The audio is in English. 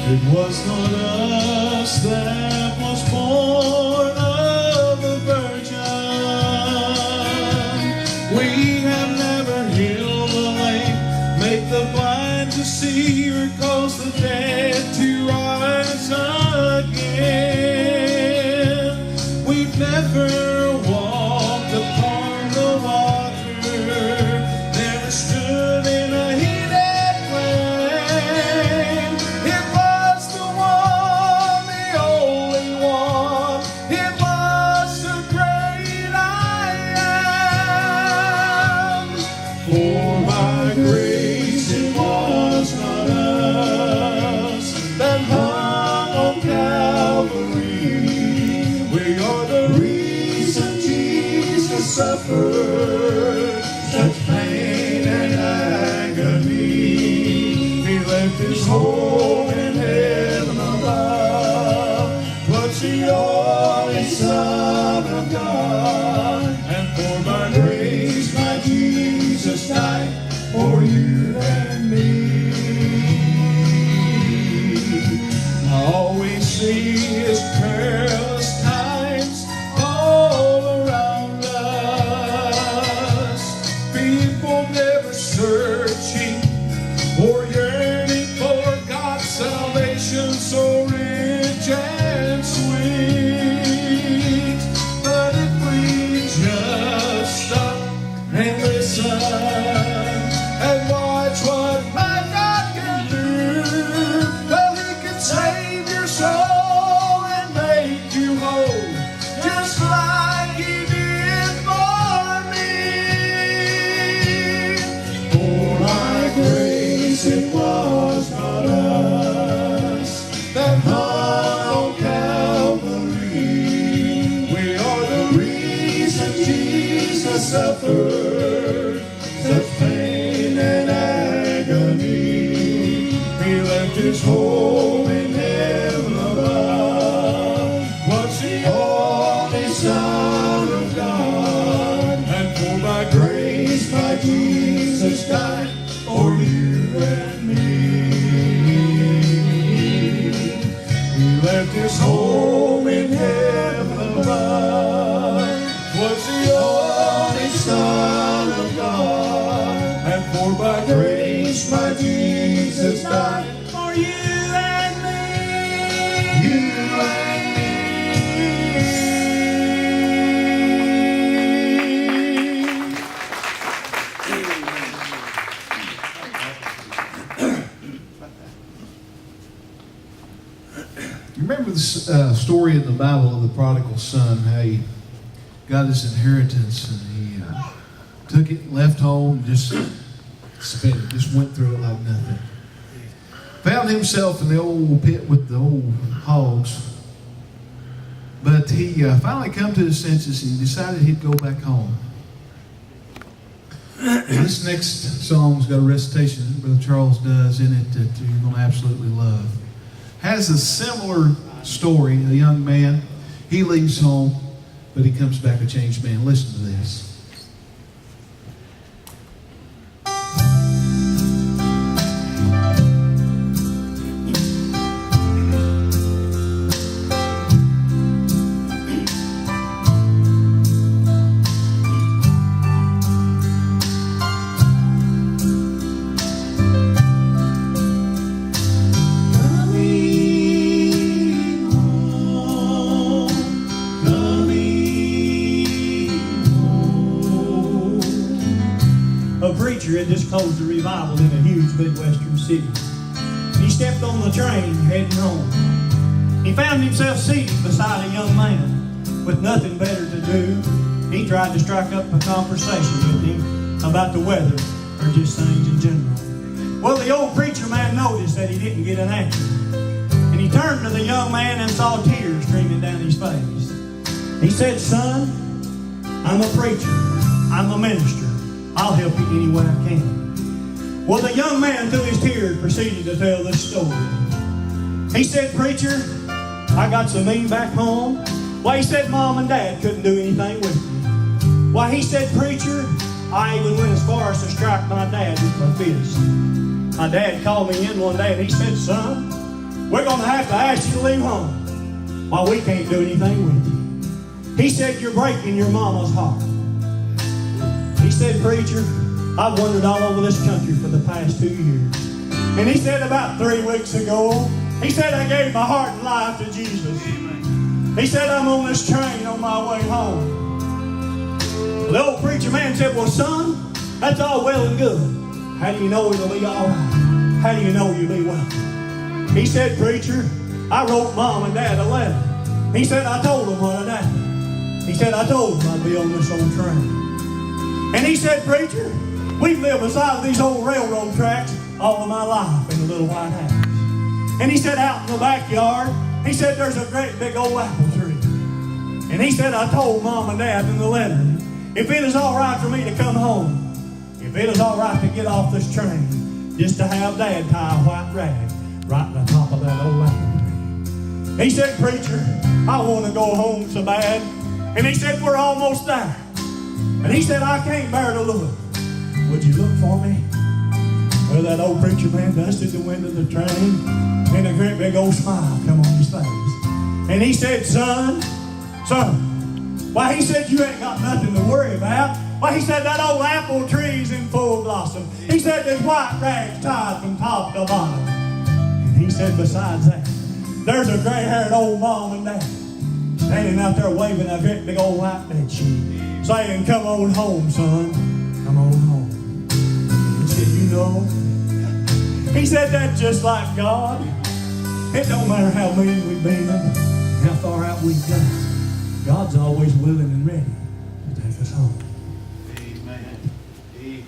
It was not us that was born of the Virgin. We have never healed the lame, make the blind to see, or cause the dead to rise again. We've never walked upon the water, never stood in a heated flame. It was the one, the only one. It was the great I am. For by grace it was not us that hung on Calvary. We are the reason Jesus suffered such pain and agony. He left his home in heaven above, was the only Son of God. And for by grace my Jesus died for you and me. All we see is perilous times all around us. People never searching or yearning for God's salvation so rich and sweet. But if we just stop and listen and watch what my God can do, well, He can save your soul and make you whole, just like He did for me. For by grace it was not us that hung on Calvary. We are the reason Jesus suffered such pain and agony. He left his home in heaven above, was the only Son of God. And for by grace my Jesus died for you and me. He left his home in heaven above, was the only Son of God. And for by grace my Jesus died for you and me. You and me. You remember this story in the Bible of the prodigal son, how he got his inheritance and he took it, left home, and just spent it, just went through it like nothing. Found himself in the old pit with the old hogs. But he finally come to his senses and he decided he'd go back home. This next song's got a recitation that Brother Charles does in it that you're going to absolutely love. Has a similar story. A young man, he leaves home, but he comes back a changed man. Listen to this. Had just closed a revival in a huge Midwestern city. He stepped on the train heading home. He found himself seated beside a young man with nothing better to do. He tried to strike up a conversation with him about the weather or just things in general. Well, the old preacher man noticed that he didn't get an answer, and he turned to the young man and saw tears streaming down his face. He said, "Son, I'm a preacher. I'm a minister. I'll help you any way I can." Well, the young man, through his tears, proceeded to tell this story. He said, "Preacher, I got so mean back home. Why, he said Mom and Dad couldn't do anything with me. Why, he said, preacher, I even went as far as to strike my dad with my fist. My dad called me in one day and he said, son, we're going to have to ask you to leave home. Why, we can't do anything with you. He said, you're breaking your mama's heart. He said, preacher, I've wandered all over this country for the past 2 years. And he said, about 3 weeks ago, he said, I gave my heart and life to Jesus. He said, I'm on this train on my way home. The old preacher man said, well, son, that's all well and good. How do you know it'll be all right? How do you know you'll be well? He said, preacher, I wrote Mom and Dad a letter. He said, I told them what had happened. He said, I told them I'd be on this old train. And he said, preacher, we've lived beside these old railroad tracks all of my life in a little white house. And he said, out in the backyard, he said, there's a great big old apple tree. And he said, I told Mom and Dad in the letter, if it is all right for me to come home, if it is all right to get off this train, just to have Dad tie a white rag right on the top of that old apple tree. He said, preacher, I want to go home so bad. And he said, we're almost there. And he said, I can't bear to look. Would you look for me? Well, that old preacher man dusted the window of the train, and a great big old smile come on his face. And he said, son, why, he said, you ain't got nothing to worry about. Why, he said, that old apple tree's in full blossom. He said, there's white rags tied from top to bottom. And he said, besides that, there's a gray-haired old Mom and Dad standing out there waving a great big old white bed sheet, saying, come on home, son, come on home. He said, you know, he said, that's just like God. It don't matter how mean we've been, how far out we've gone. God's always willing and ready to take us home. Amen. Amen.